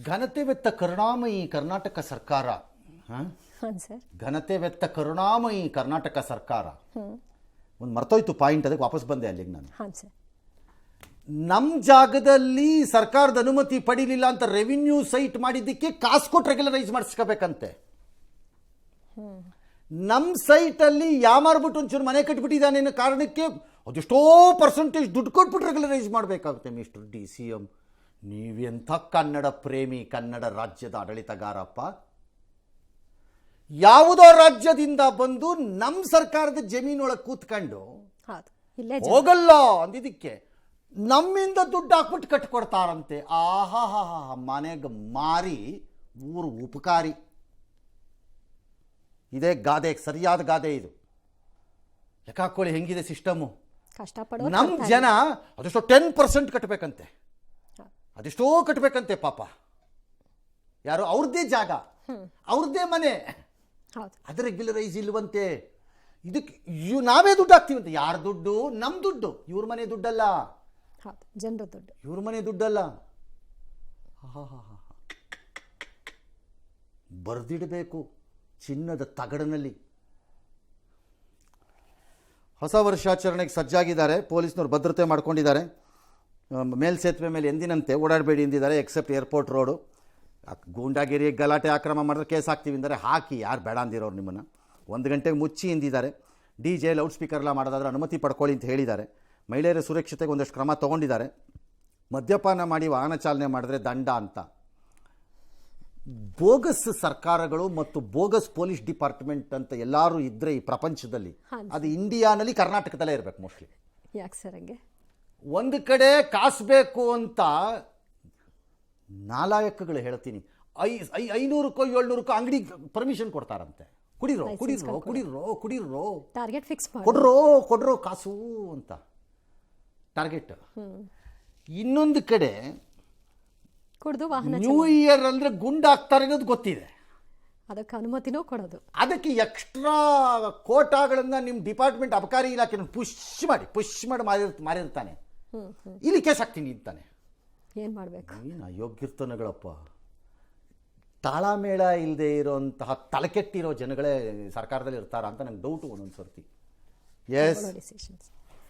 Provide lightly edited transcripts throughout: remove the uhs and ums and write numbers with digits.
ಘನತೆವೆತ್ತ ಕರುಣಾಮಯಿ ಕರ್ನಾಟಕ ಸರ್ಕಾರ ಸರ್ ಘನತೆವೆತ್ತ ಕರುಣಾಮಯಿ ಕರ್ನಾಟಕ ಸರ್ಕಾರ ಒಂದು ಮರ್ತೋಯ್ತು ಪಾಯಿಂಟ್, ಅದಕ್ಕೆ ವಾಪಸ್ ಬಂದೆ ಅಲ್ಲಿಗೆ ನಾನು. ಸರ್ ನಮ್ಮ ಜಾಗದಲ್ಲಿ ಸರ್ಕಾರದ ಅನುಮತಿ ಪಡೀಲಿಲ್ಲ ಅಂತ ರೆವಿನ್ಯೂ ಸೈಟ್ ಮಾಡಿದ್ದಕ್ಕೆ ಕಾಸು ಕೊಟ್ಟು ರೆಗ್ಯುಲರೈಸ್ ಮಾಡಿಸ್ಕೋಬೇಕಂತೆ. ನಮ್ಮ ಸೈಟಲ್ಲಿ ಯಾಮಾರ್ಬಿಟ್ಟು ಒಂಚೂರು ಮನೆ ಕಟ್ಬಿಟ್ಟಿದ್ದಾನೆ ಅನ್ನೋ ಕಾರಣಕ್ಕೆ ಅದೆಷ್ಟೋ ಪರ್ಸೆಂಟೇಜ್ ದುಡ್ಡು ಕೊಟ್ಬಿಟ್ಟು ರೆಗ್ಯುಲರೈಸ್ ಮಾಡಬೇಕಾಗುತ್ತೆ. ಮಿಸ್ಟರ್ DCM, ನೀವೆಂಥ ಕನ್ನಡ ಪ್ರೇಮಿ, ಕನ್ನಡ ರಾಜ್ಯದ ಆಡಳಿತಗಾರಪ್ಪ. ಯಾವುದೋ ರಾಜ್ಯದಿಂದ ಬಂದು ನಮ್ಮ ಸರ್ಕಾರದ ಜಮೀನೊಳಗೆ ಕೂತ್ಕೊಂಡು ಹೋಗಲ್ಲ ಅಂದಿದ್ದಕ್ಕೆ ನಮ್ಮಿಂದ ದುಡ್ಡು ಹಾಕ್ಬಿಟ್ಟು ಕಟ್ಕೊಡ್ತಾರಂತೆ. ಆಹಾ ಮನೆಗೆ ಮಾರಿ ಊರು ಉಪಕಾರಿ. ಇದೇ ಗಾದೆ, ಸರಿಯಾದ ಗಾದೆ ಇದು. ಲೆಕ್ಕ ಹಾಕೊಳ್ಳಿ ಹೆಂಗಿದೆ ಸಿಸ್ಟಮು. ಕಷ್ಟಪಡೋ ನಮ್ಮ ಜನ ಅದೆಷ್ಟೋ 10% ಕಟ್ಟಬೇಕಂತೆ, ಅದೆಷ್ಟೋ ಕಟ್ಟಬೇಕಂತೆ ಪಾಪ. ಯಾರು ಅವ್ರದ್ದೇ ಜಾಗ, ಅವ್ರದ್ದೇ ಮನೆ, ಅದು ರೆಗ್ಯುಲರೈಸ್ ಇಲ್ವಂತೆ. ಇದಕ್ಕೆ ನಾವೇ ದುಡ್ಡು ಹಾಕ್ತೀವಂತೆ. ಯಾರ ದುಡ್ಡು? ನಮ್ಮ ದುಡ್ಡು. ಇವ್ರ ಮನೆ ದುಡ್ಡಲ್ಲ, ಜನರ ದುಡ್ಡು. ಇವ್ರ ಮನೆ ದುಡ್ಡಲ್ಲ. ಬರೆದಿಡಬೇಕು ಚಿನ್ನದ ತಗಡಿನಲ್ಲಿ. ಹೊಸ ವರ್ಷಾಚರಣೆಗೆ ಸಜ್ಜಾಗಿದ್ದಾರೆ. ಪೊಲೀಸ್ನವ್ರು ಭದ್ರತೆ ಮಾಡ್ಕೊಂಡಿದ್ದಾರೆ. ಮೇಲ್ಸೇತುವೆ ಮೇಲೆ ಎಂದಿನಂತೆ ಓಡಾಡಬೇಡಿ ಎಂದಿದ್ದಾರೆ, ಎಕ್ಸೆಪ್ಟ್ ಏರ್ಪೋರ್ಟ್ ರೋಡು. ಗೂಂಡಾಗಿರಿ, ಗಲಾಟೆ, ಆಕ್ರಮ ಮಾಡಿದ್ರೆ ಕೇಸ್ ಹಾಕ್ತೀವಿ ಅಂದರೆ ಹಾಕಿ, ಯಾರು ಬೇಡ ಅಂದಿರೋರು ನಿಮ್ಮನ್ನು. 1 ಗಂಟೆಗೆ ಮುಚ್ಚಿ ಎಂದಿದ್ದಾರೆ. DJ ಲೌಡ್ ಸ್ಪೀಕರ್ ಎಲ್ಲ ಮಾಡೋದಾದ್ರೆ ಅನುಮತಿ ಪಡ್ಕೊಳ್ಳಿ ಅಂತ ಹೇಳಿದ್ದಾರೆ. ಮಹಿಳೆಯರ ಸುರಕ್ಷತೆಗೆ ಒಂದಷ್ಟು ಕ್ರಮ ತೊಗೊಂಡಿದ್ದಾರೆ. ಮದ್ಯಪಾನ ಮಾಡಿ ವಾಹನ ಚಾಲನೆ ಮಾಡಿದ್ರೆ ದಂಡ ಅಂತ. ಬೋಗಸ್ ಸರ್ಕಾರಗಳು ಮತ್ತು ಬೋಗಸ್ ಪೊಲೀಸ್ ಡಿಪಾರ್ಟ್ಮೆಂಟ್ ಅಂತ ಎಲ್ಲರೂ ಇದ್ದರೆ ಈ ಪ್ರಪಂಚದಲ್ಲಿ, ಅದು ಇಂಡಿಯಾನಲ್ಲಿ ಕರ್ನಾಟಕದಲ್ಲೇ ಇರಬೇಕು ಮೋಸ್ಟ್ಲಿ. ಯಾಕೆ ಸರ್ ಹಂಗೆ? ಒಂದು ಕಡೆ ಕಾಸು ಬೇಕು ಅಂತ ನಾಲಾಯಕಗಳು ಹೇಳ್ತೀನಿ, 500ಕ್ಕೋ 700ಕ್ಕೋ ಅಂಗಡಿ ಪರ್ಮಿಷನ್ ಕೊಡ್ತಾರಂತೆ. ಕುಡಿರೋ ಕುಡಿರೋ ಕುಡಿರೋ ಕುಡಿರೋ, ಟಾರ್ಗೆಟ್ ಫಿಕ್ಸ್ ಕೊಡ್ರೋ ಕಾಸು ಅಂತ ಟಾರ್ಗೆಟ್. ಇನ್ನೊಂದು ಕಡೆ ಕುಡಿದು ವಾಹನ ನ್ಯೂ ಇಯರ್ ಅಂದರೆ ಗುಂಡಾಗ್ತಾರೆ ಅನ್ನೋದು ಗೊತ್ತಿದೆ, ಅದಕ್ಕೆ ಅನುಮತಿನೂ ಕೊಡೋದು. ಅದಕ್ಕೆ ಎಕ್ಸ್ಟ್ರಾ ಕೋಟಾಗಳನ್ನು ನಿಮ್ಮ ಡಿಪಾರ್ಟ್ಮೆಂಟ್ ಅಬಕಾರಿ ಇಲಾಖೆ ಪುಷ್ ಮಾಡಿ ಮಾರಿರ್ತಾನೆ. ಇಲ್ಲಿ ಕೇಸ್ ಹಾಕ್ತೀನಿ ಅಂತಾನೆ. ಏನು ಮಾಡಬೇಕು? ಏನು ಅಯೋಗ್ಯರ್ತನಗಳಪ್ಪ. ತಾಳಮೇಳ ಇಲ್ಲದೆ ಇರೋಂತಹ ತಲೆಕೆಟ್ಟಿರೋ ಜನಗಳೇ ಸರ್ಕಾರದಲ್ಲಿ ಇರ್ತಾರ ಅಂತ ನಂಗೆ ಡೌಟು ಒಂದೊಂದು ಸರ್ತಿ. ಎಸ್,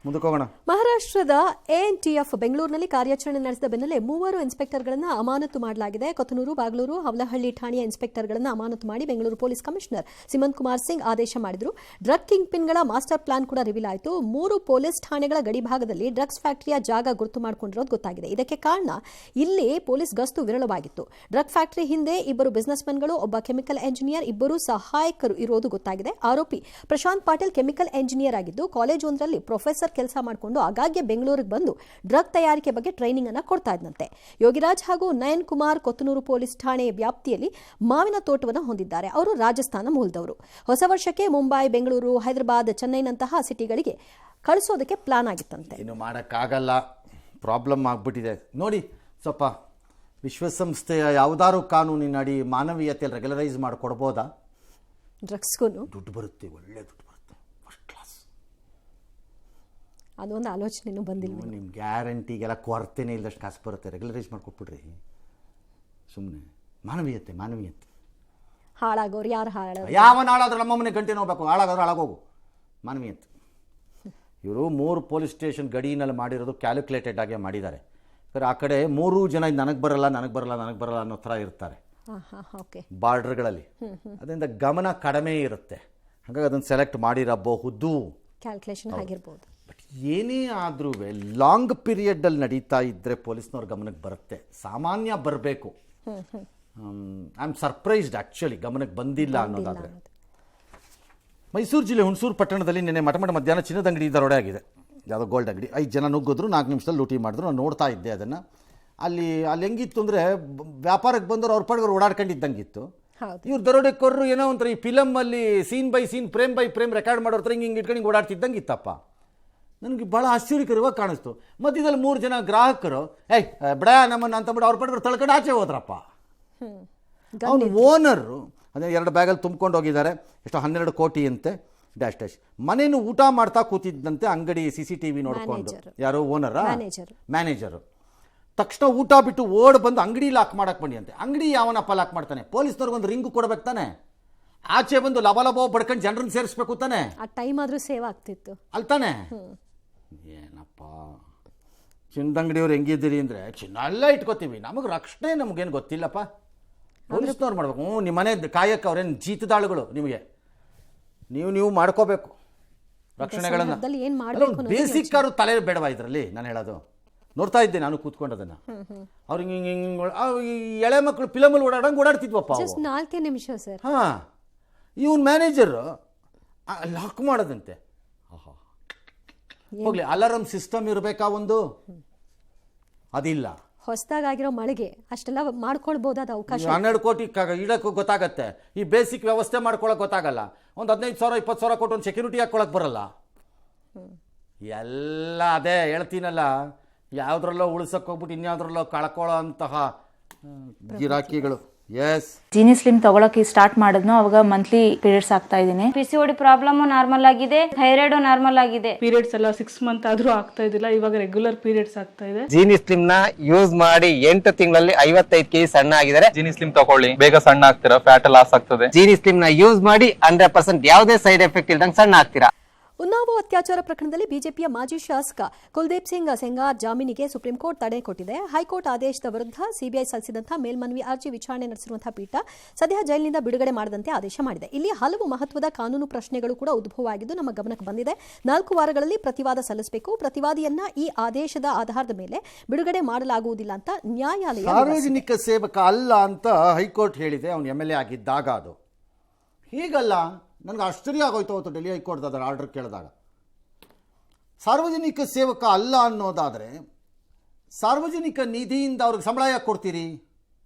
ಮುಂದಕ್ಕೆ ಹೋಗೋಣ. ಮಹಾರಾಷ್ಟ್ರದ ANTF ಬೆಂಗಳೂರಿನಲ್ಲಿ ಕಾರ್ಯಾಚರಣೆ ನಡೆಸಿದ ಬೆನ್ನಲ್ಲೇ 3 ಇನ್ಸ್ಪೆಕ್ಟರ್ಗಳನ್ನು ಅಮಾನತು ಮಾಡಲಾಗಿದೆ. ಕೊತ್ತನೂರು, ಬಾಗಲೂರು, ಹವಲಹಳ್ಳಿ ಠಾಣೆಯ ಇನ್ಸ್ಪೆಕ್ಟರ್ಗಳನ್ನು ಅಮಾನತು ಮಾಡಿ ಬೆಂಗಳೂರು ಪೊಲೀಸ್ ಕಮಿಷನರ್ ಸಿಮಂತ್ ಕುಮಾರ್ ಸಿಂಗ್ ಆದೇಶ ಮಾಡಿದರು. ಡ್ರಗ್ ಕಿಂಗ್ ಪಿನ್ಗಳ ಮಾಸ್ಟರ್ ಪ್ಲಾನ್ ಕೂಡ ರಿವೀಲ್ ಆಯಿತು. 3 ಪೊಲೀಸ್ ಠಾಣೆಗಳ ಗಡಿಭಾಗದಲ್ಲಿ ಡ್ರಗ್ಸ್ ಫ್ಯಾಕ್ಟರಿಯ ಜಾಗ ಗುರುತು ಮಾಡಿಕೊಂಡಿರೋದು ಗೊತ್ತಾಗಿದೆ. ಇದಕ್ಕೆ ಕಾರಣ ಇಲ್ಲಿ ಪೊಲೀಸ್ ಗಸ್ತು ವಿರಳವಾಗಿತ್ತು. ಡ್ರಗ್ ಫ್ಯಾಕ್ಟರಿ ಹಿಂದೆ 2 ಬಿಸಿನೆಸ್ ಮೆನ್ಗಳು, ಒಬ್ಬ ಕೆಮಿಕಲ್ ಎಂಜಿನಿಯರ್, 2 ಸಹಾಯಕರು ಇರೋದು ಗೊತ್ತಾಗಿದೆ. ಆರೋಪಿ ಪ್ರಶಾಂತ್ ಪಾಟೀಲ್ ಕೆಮಿಕಲ್ ಎಂಜಿನಿಯರ್ ಆಗಿದ್ದು ಕಾಲೇಜ್ ಒಂದರಲ್ಲಿ ಪ್ರೊಫೆಸರ್ ಕೆಲಸ ಮಾಡಿಕೊಂಡು ಆಗಾಗ್ಗೆ ಬೆಂಗಳೂರಿಗೆ ಬಂದು ಡ್ರಗ್ ತಯಾರಿಕೆ ಬಗ್ಗೆ ಟ್ರೈನಿಂಗ್ ಅನ್ನು ಕೊಡ್ತಾ ಇದ್ದಂತೆ. ಯೋಗಿರಾಜ್ ಹಾಗೂ ನಯನ್ ಕುಮಾರ್ ಕೊತ್ತನೂರು ಪೊಲೀಸ್ ಠಾಣೆಯ ವ್ಯಾಪ್ತಿಯಲ್ಲಿ ಮಾವಿನ ತೋಟವನ್ನು ಹೊಂದಿದ್ದಾರೆ. ಅವರು ರಾಜಸ್ಥಾನ ಮೂಲದವರು. ಹೊಸ ವರ್ಷಕ್ಕೆ ಮುಂಬೈ, ಬೆಂಗಳೂರು, ಹೈದರಾಬಾದ್, ಚೆನ್ನೈನಂತಹ ಸಿಟಿಗಳಿಗೆ ಕಳಿಸೋದಕ್ಕೆ ಪ್ಲಾನ್ ಆಗಿತ್ತಂತೆ. ಏನು ಮಾಡೋಕ್ಕಾಗಲ್ಲ, ಪ್ರಾಬ್ಲಮ್ ಆಗ್ಬಿಟ್ಟಿದೆ ನೋಡಿ. ಸ್ವಲ್ಪ ವಿಶ್ವಸಂಸ್ಥೆಯ ಯಾವುದಾದ್ರು ಕಾನೂನಿನ ಅಡಿ ಮಾನವೀಯತೆಯಲ್ಲಿ ರೆಗ್ಯುಲರೈಸ್ ಮಾಡಿಕೊಡ್ಬೋದಾ? ಡ್ರಗ್ಸ್ಗೂ ದುಡ್ಡು ಬರುತ್ತೆ, ಒಳ್ಳೆ ದುಡ್ಡು ಬರುತ್ತೆ, ಫಸ್ಟ್ ಕ್ಲಾಸ್. ಅದೊಂದು ಆಲೋಚನೆನೂ ಬಂದಿಲ್ಲ. ನಿಮ್ಮ ಗ್ಯಾರಂಟಿಗೆಲ್ಲ ಕೊರತೆನೇ ಇಲ್ಲದಷ್ಟು ಕಾಸು ಬರುತ್ತೆ, ರೆಗ್ಯುಲರೈಸ್ ಮಾಡಿಕೊಟ್ಬಿಡ್ರಿ. ಸುಮ್ಮನೆ ಮಾನವೀಯತೆ ಹಾಳಾಗೋರು ಯಾರು ಹಾಳಾಗ? ಯಾವನ ಹಾಳಾದ್ರೂ ನಮ್ಮ ಮನೆ ಗಂಟೆ ನೋಡ್ಬೇಕು, ಹಾಳಾಗಾದ್ರೂ ಹಾಳಾಗೋಗು. ಮಾನವೀಯತೆ. ಇವರು 3 ಪೊಲೀಸ್ ಸ್ಟೇಷನ್ ಗಡಿನಲ್ಲಿ ಮಾಡಿರೋದು ಕ್ಯಾಲ್ಕುಲೇಟೆಡ್ ಆಗೇ ಮಾಡಿದ್ದಾರೆ. ಆ ಕಡೆ 3 ಜನ ನನಗೆ ಬರಲ್ಲ ಅನ್ನೋ ಥರ ಇರ್ತಾರೆ ಬಾರ್ಡರ್ಗಳಲ್ಲಿ. ಅದರಿಂದ ಗಮನ ಕಡಿಮೆ ಇರುತ್ತೆ, ಹಾಗಾಗಿ ಅದನ್ನು ಸೆಲೆಕ್ಟ್ ಮಾಡಿರಬಹುದು, ಕ್ಯಾಲ್ಕುಲೇಷನ್ ಆಗಿರ್ಬೋದು. ಬಟ್ ಏನೇ ಆದ್ರೂ ಲಾಂಗ್ ಪೀರಿಯಡಲ್ಲಿ ನಡೀತಾ ಇದ್ದರೆ ಪೊಲೀಸ್ನವ್ರ ಗಮನಕ್ಕೆ ಬರುತ್ತೆ. ಸಾಮಾನ್ಯ ಬರಬೇಕು. ಐ ಆಮ್ ಸರ್ಪ್ರೈಸ್ಡ್ ಆ್ಯಕ್ಚುಲಿ ಗಮನಕ್ಕೆ ಬಂದಿಲ್ಲ ಅನ್ನೋದಾದರೆ. ಮೈಸೂರು ಜಿಲ್ಲೆ ಹುಣಸೂರು ಪಟ್ಟಣದಲ್ಲಿ ನಿನ್ನೆ ಮಧ್ಯಾಹ್ನ ಚಿನ್ನದ ಅಂಗಡಿ ದರೋಡೆ ಆಗಿದೆ. ಯಾವುದೋ ಗೋಲ್ಡ್ ಅಂಗಡಿ. 5 ಜನ ನುಗ್ಗಿದ್ರು, 4 ನಿಮಿಷದಲ್ಲಿ ಲೂಟಿ ಮಾಡಿದ್ರು. ನಾನು ನೋಡ್ತಾ ಇದ್ದೆ ಅದನ್ನು. ಅಲ್ಲಿ ಹೆಂಗಿತ್ತು ಅಂದರೆ ವ್ಯಾಪಾರಕ್ಕೆ ಬಂದವರು ಅವ್ರ ಪಾಡಿಗೆ ಓಡಾಡ್ಕೊಂಡಿದ್ದಂಗಿತ್ತು. ಇವ್ರು ದರೋಡೆಕೋರರು ಏನೋ ಒಂಥರ ಈ ಫಿಲಮಲ್ಲಿ scene by scene, frame by frame record ಮಾಡೋರ ಹಿಂಗೆ ಇಟ್ಕೊಂಡು ಓಡಾಡ್ತಿದ್ದಂಗೆ ಇತ್ತಪ್ಪ. ನನಗೆ ಭಾಳ ಆಶ್ಚರ್ಯಕರವಾಗಿ ಕಾಣಿಸ್ತು. ಮಧ್ಯದಲ್ಲಿ 3 ಜನ ಗ್ರಾಹಕರು ಬಡ ನಮ್ಮನ್ನು ಅಂತಂದ್ಬಿಟ್ಟು ಅವ್ರ ಪಾಡಿಗೆ ತಳ್ಕೊಂಡು ಆಚೆ ಹೋದ್ರಪ್ಪ. ಅವನು ಓನರು ಅದೇ 2 ಬ್ಯಾಗಲ್ಲಿ ತುಂಬ್ಕೊಂಡು ಹೋಗಿದ್ದಾರೆ. ಎಷ್ಟೋ 12 ಕೋಟಿ ಅಂತೆ. ಡ್ಯಾಶ್ ಮನೇನು ಊಟ ಮಾಡ್ತಾ ಕೂತಿದ್ದಂತೆ ಅಂಗಡಿ CCTV ನೋಡ್ಕೊಂಡು. ಯಾರು? ಓನರಾ? ಮ್ಯಾನೇಜರು. ತಕ್ಷಣ ಊಟ ಬಿಟ್ಟು ಓಡ್ ಬಂದು ಅಂಗಡಿ ಲಾಕ್ ಮಾಡಕ್ಕೆ ಬನ್ನಿ ಅಂತೆ. ಅಂಗಡಿ ಯಾವನಪ್ಪ ಲಾಕ್ ಮಾಡ್ತಾನೆ? ಪೊಲೀಸ್ನವ್ರಿಗೊಂದು ರಿಂಗು ಕೊಡ್ಬೇಕು ತಾನೆ, ಆಚೆ ಬಂದು ಲಬಲಬೋ ಬಡ್ಕೊಂಡು ಜನರನ್ನ ಸೇರಿಸ್ಬೇಕು ತಾನೆ, ಆ ಟೈಮ್ ಆದ್ರೂ ಸೇವ್ ಆಗ್ತಿತ್ತು ಅಲ್ತಾನೆ. ಏನಪ್ಪ ಚಿನ್ನದಂಗಡಿಯವ್ರು ಹೆಂಗಿದ್ದೀರಿ ಅಂದರೆ ಚಿನ್ನ ಎಲ್ಲ ಇಟ್ಕೋತೀವಿ, ನಮಗೆ ರಕ್ಷಣೆ ನಮಗೇನು ಗೊತ್ತಿಲ್ಲಪ್ಪ. ಪೊಲೀಸ್ನವ್ರು ಮಾಡ್ಬೇಕು. ನಿಮ್ಮ ಮನೆ ಕಾಯಕ್ಕೆ ಅವ್ರೇನು ಜೀತದಾಳುಗಳು, ನಿಮಗೆ ನೀವು ಮಾಡ್ಕೋಬೇಕು ರಕ್ಷಣೆಗಳನ್ನು. ಏನ್ ಮಾಡ್ಬೇಕು ಬೇಸಿಕ್ ಕಾರು ತಲೆ ಬೇಡವಾ ಇದರಲ್ಲಿ? ನಾನು ಹೇಳೋದು ನೋಡ್ತಾ ಇದ್ದೆ ನಾನು ಕೂತ್ಕೊಂಡದನ್ನ. ಅವ್ರಿಗೆ ಎಳೆ ಮಕ್ಕಳು ಫಿಲಮಲ್ಲಿ ಓಡಾಡಂಗೆ ಓಡಾಡ್ತಿದ್ವಪ್ಪ. 4 ನಿಮಿಷ ಸರ್. ಹಾಂ, ಇವನ್ ಮ್ಯಾನೇಜರ್ ಲಾಕ್ ಮಾಡೋದಂತೆ. ಹೋಗ್ಲಿ, ಅಲಾರಂ ಸಿಸ್ಟಮ್ ಇರಬೇಕಾ ಒಂದು? ಅದಿಲ್ಲ. ಹೊಸದಾಗಿರೋ ಮಳೆಗೆ ಅಷ್ಟೆಲ್ಲ ಮಾಡ್ಕೊಳ್ಬಹುದಾದ ಅವಕಾಶ. 12 ಕೋಟಿ ಇಡಕ್ಕೂ ಗೊತ್ತಾಗತ್ತೆ, ಈ ಬೇಸಿಕ್ ವ್ಯವಸ್ಥೆ ಮಾಡ್ಕೊಳಕ್ ಗೊತ್ತಾಗಲ್ಲ. ಒಂದು 15,000 20,000 ಕೊಟ್ಟು ಒಂದು ಸೆಕ್ಯೂರಿಟಿ ಹಾಕೊಳಕ್ ಬರಲ್ಲ. ಎಲ್ಲ ಅದೇ ಹೇಳ್ತೀನಲ್ಲ, ಯಾವುದ್ರಲ್ಲೋ ಉಳಿಸಕ್ಕೆ ಹೋಗ್ಬಿಟ್ಟು ಇನ್ಯಾವುದ್ರಲ್ಲೋ ಕಳ್ಕೊಳ್ಳೋ ಅಂತಹ ಗಿರಾಕಿಗಳು. ಎಸ್, ಜೀನಿ ಸ್ಲಿಮ್ ತಗೊಳಕ್ಕೆ ಸ್ಟಾರ್ಟ್ ಮಾಡಿದ್ನೋ ಅವಾಗ ಮಂತ್ಲಿ ಪೀರಿಯಡ್ಸ್ ಆಗ್ತಾ ಇದ್ದೀನಿ. PCOD ಪ್ರಾಬ್ಲಮ್ ನಾರ್ಮಲ್ ಆಗಿದೆ, ಥೈರಾಯ್ಡ್ ನಾರ್ಮಲ್ ಆಗಿದೆ. ಪೀರಿಯಡ್ಸ್ ಎಲ್ಲ 6 ಮಂತ್ ಆದ್ರೂ ಆಗ್ತಾ ಇದ್ದಿಲ್ಲ, ಇವಾಗ ರೆಗ್ಯುಲರ್ ಪೀರಿಯಡ್ಸ್ ಆಗ್ತಾ ಇದೆ. ಜೀನಿ ಸ್ಲಿಮ್ ನ ಯೂಸ್ ಮಾಡಿ 8 ತಿಂಗಳಲ್ಲಿ 55 kg ಸಣ್ಣ ಆಗಿದ್ದಾರೆ. ಜೀನಿ ಸ್ಲಿಮ್ ತಗೊಳ್ಳಿ, ಬೇಗ ಸಣ್ಣ ಆಗ್ತೀರಾ, ಫ್ಯಾಟ್ ಲಾಸ್ ಆಗ್ತದೆ. ಜೀನಿ ಸ್ಲಿಮ್ ನ ಯೂಸ್ ಮಾಡಿ 100% ಯಾವುದೇ ಸೈಡ್ ಎಫೆಕ್ಟ್ ಇಲ್ದಂಗೆ ಸಣ್ಣ ಆಗ್ತೀರಾ. ಉನ್ನಾವೋ ಅತ್ಯಾಚಾರ ಪ್ರಕರಣದಲ್ಲಿ ಬಿಜೆಪಿಯ ಮಾಜಿ ಶಾಸಕ ಕುಲ್ದೀಪ್ ಸಿಂಗ್ ಸೆಂಗಾರ್ ಜಾಮೀನಿಗೆ ಸುಪ್ರೀಂ ಕೋರ್ಟ್ ತಡೆ ಕೊಟ್ಟಿದೆ. ಹೈಕೋರ್ಟ್ ಆದೇಶದ ವಿರುದ್ಧ ಸಿಬಿಐ ಸಲ್ಲಿಸಿದಂತಹ ಮೇಲ್ಮನವಿ ಅರ್ಜಿ ವಿಚಾರಣೆ ನಡೆಸಿರುವಂತಹ ಪೀಠ ಸದ್ಯ ಜೈಲಿನಿಂದ ಬಿಡುಗಡೆ ಮಾಡದಂತೆ ಆದೇಶ ಮಾಡಿದೆ. ಇಲ್ಲಿ ಹಲವು ಮಹತ್ವದ ಕಾನೂನು ಪ್ರಶ್ನೆಗಳು ಕೂಡ ಉದ್ಭವವಾಗಿದ್ದು ನಮ್ಮ ಗಮನಕ್ಕೆ ಬಂದಿದೆ. 4 ವಾರಗಳಲ್ಲಿ ಪ್ರತಿವಾದ ಸಲ್ಲಿಸಬೇಕು. ಪ್ರತಿವಾದಿಯನ್ನ ಈ ಆದೇಶದ ಆಧಾರದ ಮೇಲೆ ಬಿಡುಗಡೆ ಮಾಡಲಾಗುವುದಿಲ್ಲ ಅಂತ ನ್ಯಾಯಾಲಯ. ಸಾರ್ವಜನಿಕ ಸೇವಕ ಅಲ್ಲ ಅಂತ ಹೈಕೋರ್ಟ್ ಹೇಳಿದೆ, ಅವನು MLA ಆಗಿದ್ದಾಗ. ಅದು ಹೀಗಲ್ಲ. ನನಗೆ ಆಶ್ಚರ್ಯ ಆಗೋಯ್ತು ಅವತ್ತು ಡೆಲ್ಲಿ ಹೈಕೋರ್ಟ್ ಅದರ ಆರ್ಡರ್ ಕೇಳಿದಾಗ. ಸಾರ್ವಜನಿಕ ಸೇವಕ ಅಲ್ಲ ಅನ್ನೋದಾದರೆ ಸಾರ್ವಜನಿಕ ನಿಧಿಯಿಂದ ಅವ್ರಿಗೆ ಸಂಬಳ ಯಾಕೆ ಕೊಡ್ತೀರಿ?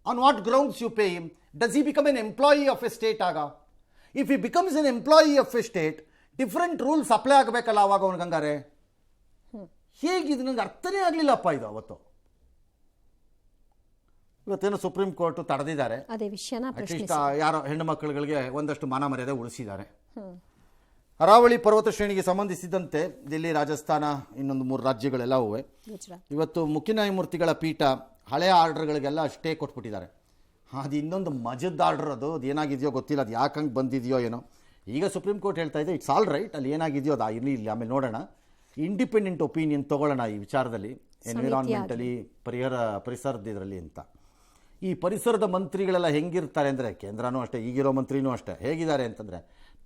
On what grounds you pay him? Does he become an employee of a state? ಆಗ if he becomes an employee of a state, different rules apply ಆಗಬೇಕಲ್ಲ ಅವಾಗ ಅವನಿಗೆ. ಹಂಗಾರೆ ಹೇಗಿದೆ? ನನಗೆ ಅರ್ಥನೇ ಆಗಲಿಲ್ಲಪ್ಪ ಇದು ಅವತ್ತು. ಇವತ್ತೇನು ಸುಪ್ರೀಂ ಕೋರ್ಟ್ ತಡೆದಿದ್ದಾರೆ. ಅದೇ ವಿಷಯನ ಅಟ್ಲೀಸ್ಟ್ ಯಾರೋ ಹೆಣ್ಣು ಮಕ್ಕಳುಗಳಿಗೆ ಒಂದಷ್ಟು ಮಾನ ಮರ್ಯಾದೆ ಉಳಿಸಿದ್ದಾರೆ. ಅರಾವಳಿ ಪರ್ವತ ಶ್ರೇಣಿಗೆ ಸಂಬಂಧಿಸಿದಂತೆ ದಿಲ್ಲಿ, ರಾಜಸ್ಥಾನ, ಇನ್ನೊಂದು 3 ರಾಜ್ಯಗಳೆಲ್ಲವೂ ಇವತ್ತು ಮುಖ್ಯ ನ್ಯಾಯಮೂರ್ತಿಗಳ ಪೀಠ ಹಳೆಯ ಆರ್ಡರ್ಗಳಿಗೆಲ್ಲ ಸ್ಟೇ ಕೊಟ್ಬಿಟ್ಟಿದ್ದಾರೆ. ಅದು ಇನ್ನೊಂದು ಮಜದ ಆರ್ಡರ್. ಅದು ಏನಾಗಿದೆಯೋ ಗೊತ್ತಿಲ್ಲ, ಅದು ಯಾಕಂಗೆ ಬಂದಿದೆಯೋ ಏನೋ. ಈಗ ಸುಪ್ರೀಂ ಕೋರ್ಟ್ ಹೇಳ್ತಾ ಇದೆ ಇಟ್ಸ್ ಆಲ್ ರೈಟ್, ಅಲ್ಲಿ ಏನಾಗಿದೆಯೋ ಅದು ಇರಲಿ, ಇಲ್ಲಿ ಆಮೇಲೆ ನೋಡೋಣ. ಇಂಡಿಪೆಂಡೆಂಟ್ ಒಪಿನಿಯನ್ ತೊಗೊಳ್ಳೋಣ ಈ ವಿಚಾರದಲ್ಲಿ, ಎನ್ವಿರಾನ್ಮೆಂಟಲಿ, ಪರಿಸರದ ಇದರಲ್ಲಿ ಅಂತ. ಈ ಪರಿಸರದ ಮಂತ್ರಿಗಳೆಲ್ಲ ಹೆಂಗಿರ್ತಾರೆ ಅಂದರೆ, ಕೇಂದ್ರನೂ ಅಷ್ಟೇ, ಈಗಿರೋ ಮಂತ್ರಿನೂ ಅಷ್ಟೇ, ಹೇಗಿದ್ದಾರೆ ಅಂತಂದರೆ,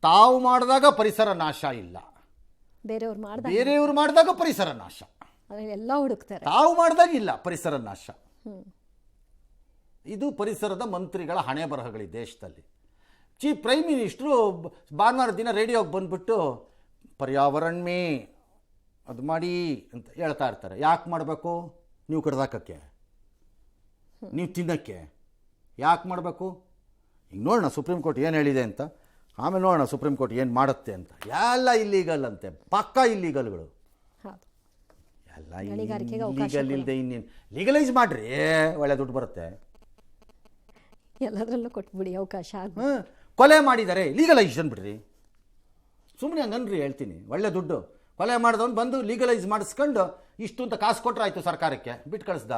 ತಾವು ಮಾಡಿದಾಗ ಪರಿಸರ ನಾಶ ಇಲ್ಲ, ಬೇರೆಯವರು ಮಾಡಿದಾಗ ಪರಿಸರ ನಾಶ, ಎಲ್ಲ ಹುಡುಕ್ತಾರೆ. ತಾವು ಮಾಡಿದಾಗ ಇಲ್ಲ ಪರಿಸರ ನಾಶ. ಇದು ಪರಿಸರದ ಮಂತ್ರಿಗಳ ಹಣೆ ಬರಹಗಳು ಈ ದೇಶದಲ್ಲಿ. ಚೀಫ್ ಪ್ರೈಮ್ ಮಿನಿಸ್ಟ್ರು ಭಾನುವಾರ ದಿನ ರೇಡಿಯೋಗೆ ಬಂದುಬಿಟ್ಟು ಪರ್ಯಾವರಣ್ ಅದು ಮಾಡಿ ಅಂತ ಹೇಳ್ತಾ ಇರ್ತಾರೆ. ಯಾಕೆ ಮಾಡಬೇಕು? ನೀವು ಕಡ್ದಾಕಕ್ಕೆ, ನೀವು ತಿನ್ನಕ್ಕೆ ಯಾಕೆ ಮಾಡಬೇಕು? ಈಗ ನೋಡೋಣ ಸುಪ್ರೀಂ ಕೋರ್ಟ್ ಏನು ಹೇಳಿದೆ ಅಂತ, ಆಮೇಲೆ ನೋಡೋಣ ಸುಪ್ರೀಂ ಕೋರ್ಟ್ ಏನು ಮಾಡುತ್ತೆ ಅಂತ. ಎಲ್ಲ ಇಲ್ಲೀಗಲ್ ಅಂತೆ, ಪಕ್ಕಾ ಇಲ್ಲೀಗಲ್ಗಳು ಎಲ್ಲ. ಇಲ್ಲೀಗಲ್ ಇಲ್ಲದೆ ಇನ್ನೇನು ಲೀಗಲೈಸ್ ಮಾಡ್ರಿ, ಒಳ್ಳೆ ದುಡ್ಡು ಬರುತ್ತೆ. ಎಲ್ಲದರಲ್ಲೂ ಕೊಟ್ಬಿಡಿ ಅವಕಾಶ. ಕೊಲೆ ಮಾಡಿದ್ದಾರೆ, ಲೀಗಲೈಸೇಷನ್ ಬಿಡ್ರಿ. ಸುಮ್ಮನೆ ಹಂಗನ್ರಿ ಹೇಳ್ತೀನಿ, ಒಳ್ಳೆ ದುಡ್ಡು. ಕೊಲೆ ಮಾಡಿದವನು ಬಂದು ಲೀಗಲೈಸ್ ಮಾಡಿಸ್ಕೊಂಡು ಇಷ್ಟು ಅಂತ ಕಾಸು ಕೊಟ್ಟರೆ ಆಯಿತು ಸರ್ಕಾರಕ್ಕೆ, ಬಿಟ್ಟು ಕಳಿಸ್ದ.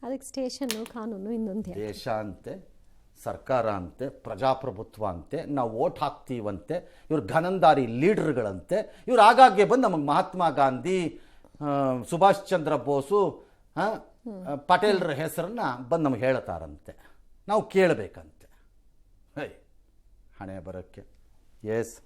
ಅದಕ್ಕೆ ಸ್ಟೇಷನ್ನು, ಕಾನೂನು, ಇನ್ನೊಂದು ದೇಶ ಅಂತೆ, ಸರ್ಕಾರ ಅಂತೆ, ಪ್ರಜಾಪ್ರಭುತ್ವ ಅಂತೆ, ನಾವು ವೋಟ್ ಹಾಕ್ತೀವಂತೆ, ಇವ್ರು ಘನಂದಾರಿ ಲೀಡರ್ಗಳಂತೆ, ಇವ್ರು ಆಗಾಗ್ಗೆ ಬಂದು ನಮಗೆ ಮಹಾತ್ಮ ಗಾಂಧಿ, ಸುಭಾಷ್ ಚಂದ್ರ ಬೋಸು, ಪಟೇಲ್ರ ಹೆಸರನ್ನ ಬಂದು ನಮಗೆ ಹೇಳ್ತಾರಂತೆ, ನಾವು ಕೇಳಬೇಕಂತೆ. ಹಣೆ ಬರೋಕ್ಕೆ. ಎಸ್.